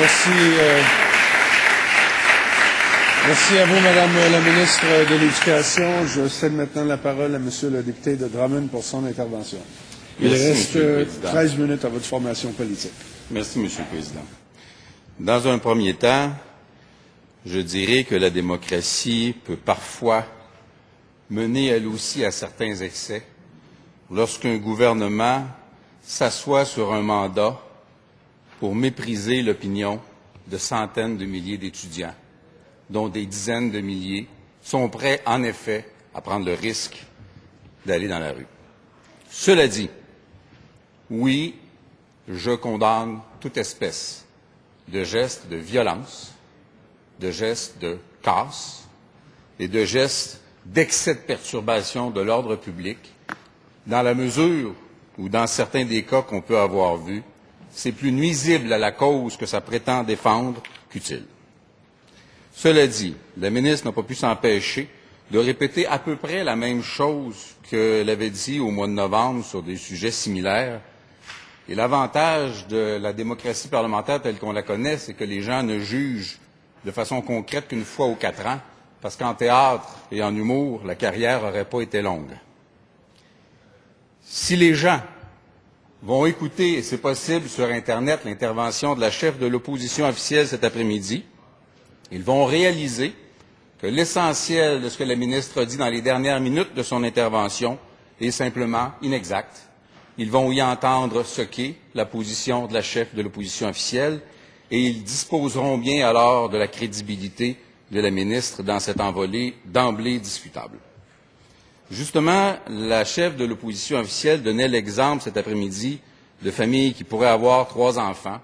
Merci. Merci à vous, Madame la ministre de l'Éducation. Je cède maintenant la parole à Monsieur le député de Drummond pour son intervention. Il reste 13 minutes à votre formation politique. Merci, Monsieur le Président. Dans un premier temps, je dirais que la démocratie peut parfois mener, elle aussi, à certains excès lorsqu'un gouvernement s'assoit sur un mandat pour mépriser l'opinion de centaines de milliers d'étudiants, dont des dizaines de milliers sont prêts, en effet, à prendre le risque d'aller dans la rue. Cela dit, oui, je condamne toute espèce de gestes de violence, de gestes de casse et de gestes d'excès de perturbation de l'ordre public, dans la mesure où, dans certains des cas qu'on peut avoir vus, c'est plus nuisible à la cause que ça prétend défendre qu'utile. Cela dit, la ministre n'a pas pu s'empêcher de répéter à peu près la même chose qu'elle avait dit au mois de novembre sur des sujets similaires. Et l'avantage de la démocratie parlementaire telle qu'on la connaît, c'est que les gens ne jugent de façon concrète qu'une fois aux 4 ans, parce qu'en théâtre et en humour, la carrière n'aurait pas été longue. Si les gens vont écouter, et c'est possible sur Internet, l'intervention de la chef de l'opposition officielle cet après-midi, ils vont réaliser que l'essentiel de ce que la ministre a dit dans les dernières minutes de son intervention est simplement inexact. Ils vont y entendre ce qu'est la position de la chef de l'opposition officielle et ils disposeront bien alors de la crédibilité de la ministre dans cette envolée d'emblée discutable. Justement, la chef de l'opposition officielle donnait l'exemple cet après-midi de familles qui pourraient avoir 3 enfants.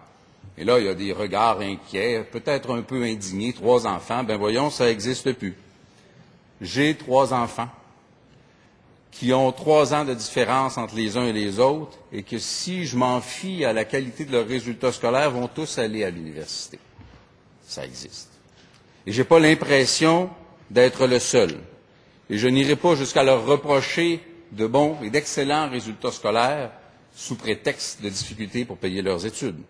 Et là, il y a des regards inquiets, peut-être un peu indignés. 3 enfants, ben voyons, ça n'existe plus. J'ai 3 enfants qui ont 3 ans de différence entre les uns et les autres, et que si je m'en fie à la qualité de leurs résultats scolaires, vont tous aller à l'université. Ça existe. Et je n'ai pas l'impression d'être le seul. Et je n'irai pas jusqu'à leur reprocher de bons et d'excellents résultats scolaires sous prétexte de difficultés pour payer leurs études.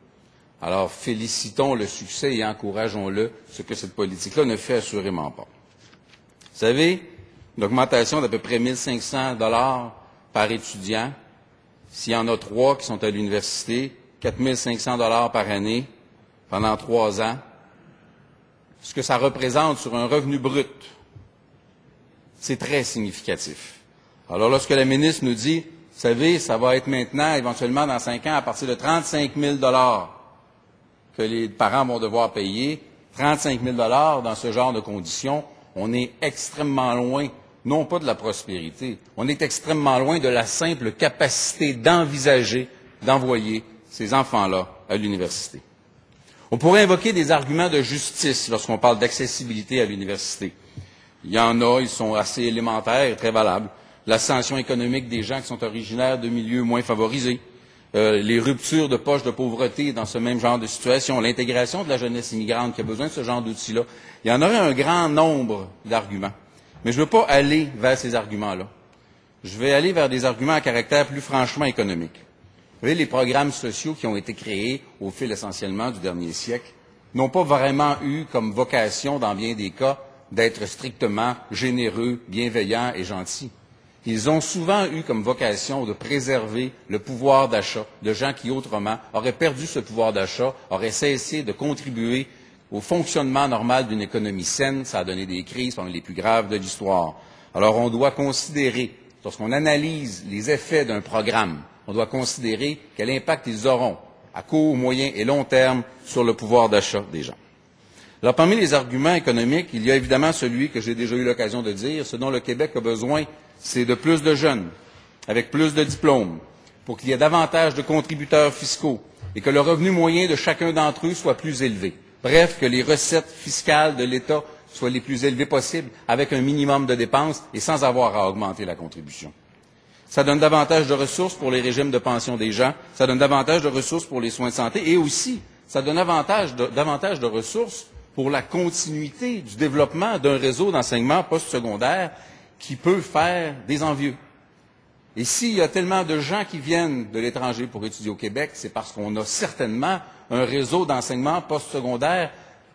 Alors, félicitons le succès et encourageons-le, ce que cette politique-là ne fait assurément pas. Vous savez, une augmentation d'à peu près 1 500 $ par étudiant, s'il y en a 3 qui sont à l'université, 4 500 $ par année pendant 3 ans, ce que ça représente sur un revenu brut, c'est très significatif. Alors, lorsque la ministre nous dit, vous savez, ça va être maintenant, éventuellement, dans 5 ans, à partir de 35 000 $ que les parents vont devoir payer, 35 000 $ dans ce genre de conditions, on est extrêmement loin, non pas de la prospérité, on est extrêmement loin de la simple capacité d'envisager d'envoyer ces enfants-là à l'université. On pourrait invoquer des arguments de justice lorsqu'on parle d'accessibilité à l'université. Il y en a, ils sont assez élémentaires et très valables. L'ascension économique des gens qui sont originaires de milieux moins favorisés, les ruptures de poches de pauvreté dans ce même genre de situation, l'intégration de la jeunesse immigrante qui a besoin de ce genre d'outils-là. Il y en aurait un grand nombre d'arguments. Mais je ne veux pas aller vers ces arguments-là. Je vais aller vers des arguments à caractère plus franchement économique. Vous voyez, les programmes sociaux qui ont été créés au fil essentiellement du dernier siècle n'ont pas vraiment eu comme vocation, dans bien des cas, d'être strictement généreux, bienveillants et gentils. Ils ont souvent eu comme vocation de préserver le pouvoir d'achat de gens qui, autrement, auraient perdu ce pouvoir d'achat, auraient cessé de contribuer au fonctionnement normal d'une économie saine. Ça a donné des crises parmi les plus graves de l'histoire. Alors, on doit considérer, lorsqu'on analyse les effets d'un programme, on doit considérer quel impact ils auront à court, moyen et long terme sur le pouvoir d'achat des gens. Alors, parmi les arguments économiques, il y a évidemment celui que j'ai déjà eu l'occasion de dire, ce dont le Québec a besoin, c'est de plus de jeunes, avec plus de diplômes, pour qu'il y ait davantage de contributeurs fiscaux et que le revenu moyen de chacun d'entre eux soit plus élevé. Bref, que les recettes fiscales de l'État soient les plus élevées possibles, avec un minimum de dépenses et sans avoir à augmenter la contribution. Ça donne davantage de ressources pour les régimes de pension des gens, ça donne davantage de ressources pour les soins de santé et aussi, ça donne davantage de ressources pour la continuité du développement d'un réseau d'enseignement postsecondaire qui peut faire des envieux. Et s'il y a tellement de gens qui viennent de l'étranger pour étudier au Québec, c'est parce qu'on a certainement un réseau d'enseignement postsecondaire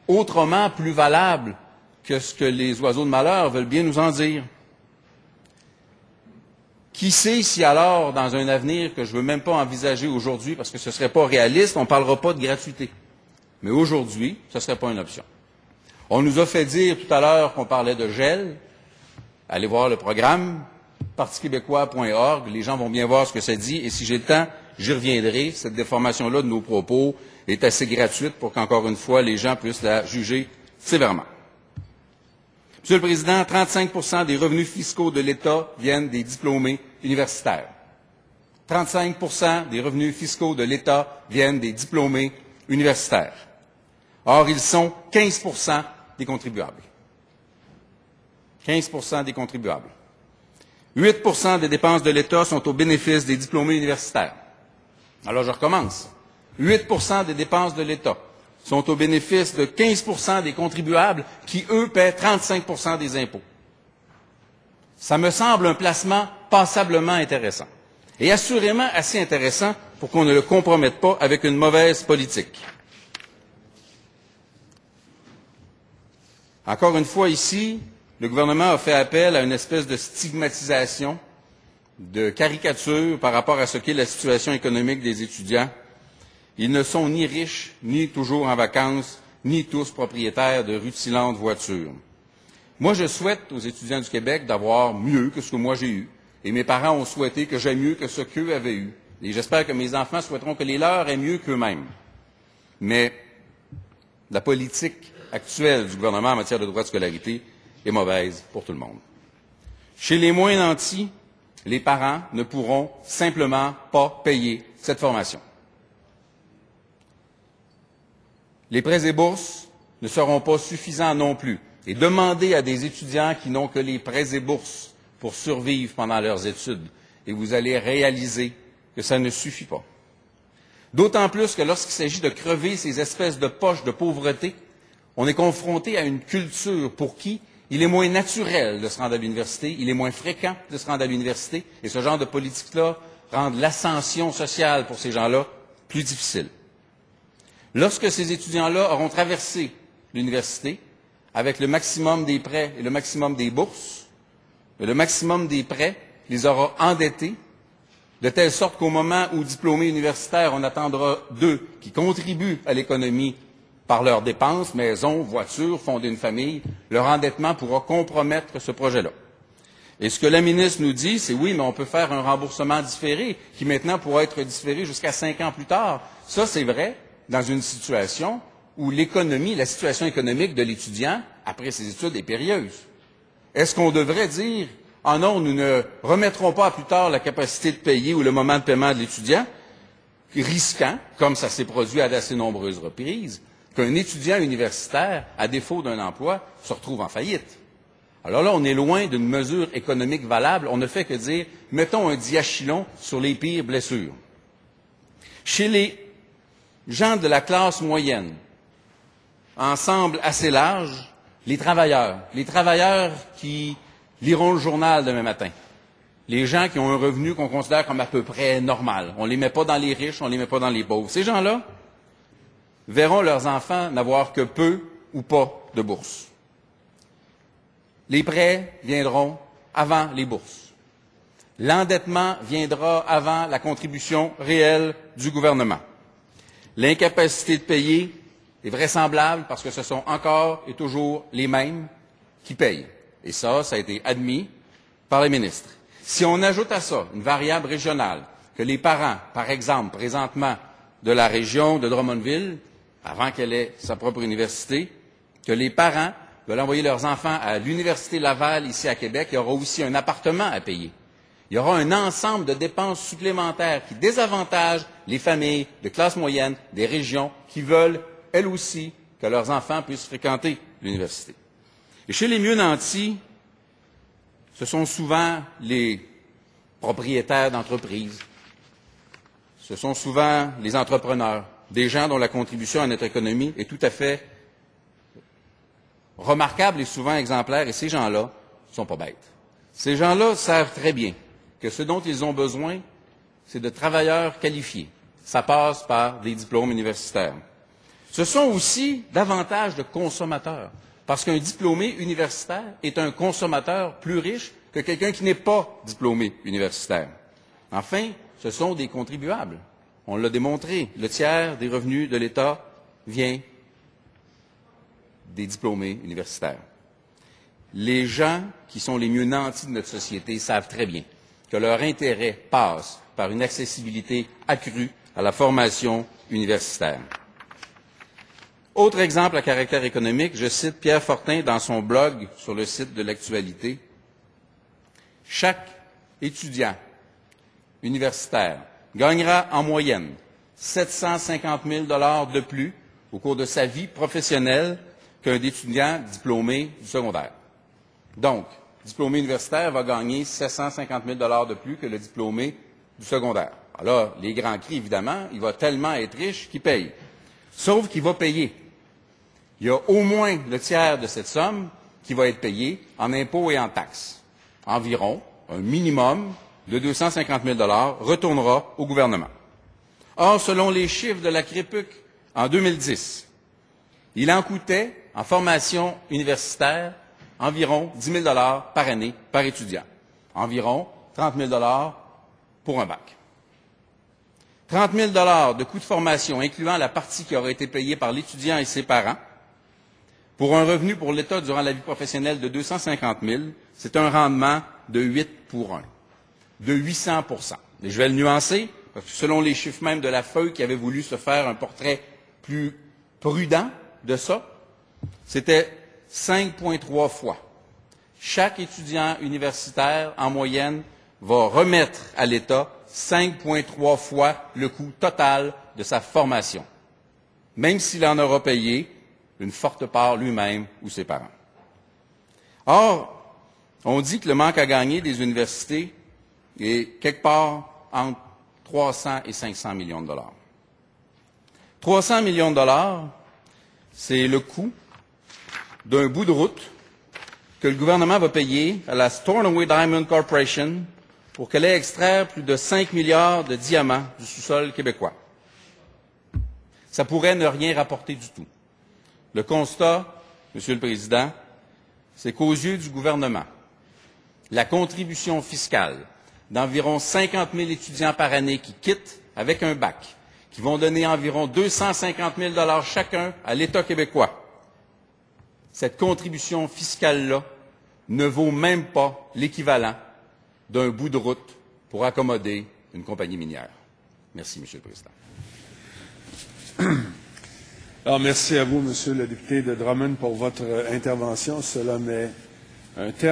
autrement plus valable que ce que les oiseaux de malheur veulent bien nous en dire. Qui sait si alors, dans un avenir que je ne veux même pas envisager aujourd'hui parce que ce ne serait pas réaliste, on ne parlera pas de gratuité. Mais aujourd'hui, ce ne serait pas une option. On nous a fait dire tout à l'heure qu'on parlait de gel. Allez voir le programme, partiquébécois.org. Les gens vont bien voir ce que ça dit. Et si j'ai le temps, j'y reviendrai. Cette déformation-là de nos propos est assez gratuite pour qu'encore une fois, les gens puissent la juger sévèrement. Monsieur le Président, 35 des revenus fiscaux de l'État viennent des diplômés universitaires. 35 des revenus fiscaux de l'État viennent des diplômés universitaires. Or, ils sont 15 des contribuables. 15 des contribuables. 8 des dépenses de l'État sont au bénéfice des diplômés universitaires. Alors, je recommence. 8 des dépenses de l'État sont au bénéfice de 15 des contribuables qui, eux, paient 35 des impôts. Ça me semble un placement passablement intéressant. Et assurément assez intéressant pour qu'on ne le compromette pas avec une mauvaise politique. Encore une fois, ici, le gouvernement a fait appel à une espèce de stigmatisation, de caricature par rapport à ce qu'est la situation économique des étudiants. Ils ne sont ni riches, ni toujours en vacances, ni tous propriétaires de rutilantes voitures. Moi, je souhaite aux étudiants du Québec d'avoir mieux que ce que moi j'ai eu. Et mes parents ont souhaité que j'aie mieux que ce qu'eux avaient eu. Et j'espère que mes enfants souhaiteront que les leurs aient mieux qu'eux-mêmes. Mais la politique actuelle du gouvernement en matière de droits de scolarité est mauvaise pour tout le monde. Chez les moins nantis, les parents ne pourront simplement pas payer cette formation. Les prêts et bourses ne seront pas suffisants non plus. Et demandez à des étudiants qui n'ont que les prêts et bourses pour survivre pendant leurs études, et vous allez réaliser que ça ne suffit pas. D'autant plus que lorsqu'il s'agit de crever ces espèces de poches de pauvreté, on est confronté à une culture pour qui il est moins naturel de se rendre à l'université, il est moins fréquent de se rendre à l'université, et ce genre de politique-là rend l'ascension sociale pour ces gens-là plus difficile. Lorsque ces étudiants-là auront traversé l'université, avec le maximum des prêts et le maximum des bourses, le maximum des prêts les aura endettés, de telle sorte qu'au moment où, diplômés universitaires, on attendra d'eux qui contribuent à l'économie par leurs dépenses, maison, voiture, fonder une famille, leur endettement pourra compromettre ce projet-là. Et ce que la ministre nous dit, c'est oui, mais on peut faire un remboursement différé, qui maintenant pourra être différé jusqu'à 5 ans plus tard. Ça, c'est vrai dans une situation où l'économie, la situation économique de l'étudiant, après ses études, est périlleuse. Est-ce qu'on devrait dire « Ah non, nous ne remettrons pas à plus tard la capacité de payer ou le moment de paiement de l'étudiant », risquant, comme ça s'est produit à d'assez nombreuses reprises, qu'un étudiant universitaire, à défaut d'un emploi, se retrouve en faillite. Alors là, on est loin d'une mesure économique valable. On ne fait que dire « mettons un diachylon sur les pires blessures ». Chez les gens de la classe moyenne, ensemble assez large, les travailleurs qui liront le journal demain matin, les gens qui ont un revenu qu'on considère comme à peu près normal. On ne les met pas dans les riches, on ne les met pas dans les pauvres. Ces gens-là verront leurs enfants n'avoir que peu ou pas de bourse. Les prêts viendront avant les bourses. L'endettement viendra avant la contribution réelle du gouvernement. L'incapacité de payer est vraisemblable parce que ce sont encore et toujours les mêmes qui payent. Et ça a été admis par les ministres. Si on ajoute à ça une variable régionale, que les parents, par exemple, présentement, de la région de Drummondville, avant qu'elle ait sa propre université, que les parents veulent envoyer leurs enfants à l'Université Laval, ici à Québec, il y aura aussi un appartement à payer. Il y aura un ensemble de dépenses supplémentaires qui désavantagent les familles de classe moyenne des régions qui veulent, elles aussi, que leurs enfants puissent fréquenter l'université. Et chez les mieux nantis, ce sont souvent les propriétaires d'entreprises, ce sont souvent les entrepreneurs, des gens dont la contribution à notre économie est tout à fait remarquable et souvent exemplaire, et ces gens-là ne sont pas bêtes. Ces gens-là savent très bien que ce dont ils ont besoin, c'est de travailleurs qualifiés. Ça passe par des diplômes universitaires. Ce sont aussi davantage de consommateurs, parce qu'un diplômé universitaire est un consommateur plus riche que quelqu'un qui n'est pas diplômé universitaire. Enfin, ce sont des contribuables. On l'a démontré, le tiers des revenus de l'État vient des diplômés universitaires. Les gens qui sont les mieux nantis de notre société savent très bien que leur intérêt passe par une accessibilité accrue à la formation universitaire. Autre exemple à caractère économique, je cite Pierre Fortin dans son blog sur le site de l'Actualité. Chaque étudiant universitaire gagnera en moyenne 750 000 $ de plus au cours de sa vie professionnelle qu'un étudiant diplômé du secondaire. Donc, le diplômé universitaire va gagner 750 000 $ de plus que le diplômé du secondaire. Alors, les grands cris, évidemment, il va tellement être riche qu'il paye. Sauf qu'il va payer. Il y a au moins le tiers de cette somme qui va être payé en impôts et en taxes. Environ un minimum de 250 000 $ retournera au gouvernement. Or, selon les chiffres de la CREPUC, en 2010, il en coûtait, en formation universitaire, environ 10 000 $ par année par étudiant. Environ 30 000 $ pour un bac. 30 000 $ de coûts de formation, incluant la partie qui aurait été payée par l'étudiant et ses parents, pour un revenu pour l'État durant la vie professionnelle de 250 000, c'est un rendement de 8 pour 1, de 800 %. Et je vais le nuancer, parce que selon les chiffres même de la feuille qui avait voulu se faire un portrait plus prudent de ça, c'était 5,3 fois. Chaque étudiant universitaire, en moyenne, va remettre à l'État 5,3 fois le coût total de sa formation, même s'il en aura payé une forte part lui-même ou ses parents. Or, on dit que le manque à gagner des universités est quelque part entre 300 et 500 millions de dollars. 300 millions de dollars, c'est le coût d'un bout de route que le gouvernement va payer à la Stornoway Diamond Corporation pour qu'elle ait extraire plus de 5 milliards de diamants du sous-sol québécois. Ça pourrait ne rien rapporter du tout. Le constat, Monsieur le Président, c'est qu'aux yeux du gouvernement, la contribution fiscale d'environ 50 000 étudiants par année qui quittent avec un bac, qui vont donner environ 250 000 $ chacun à l'État québécois, cette contribution fiscale-là ne vaut même pas l'équivalent d'un bout de route pour accommoder une compagnie minière. Merci, Monsieur le Président. Alors, merci à vous, Monsieur le député de Drummond, pour votre intervention. Cela met un terme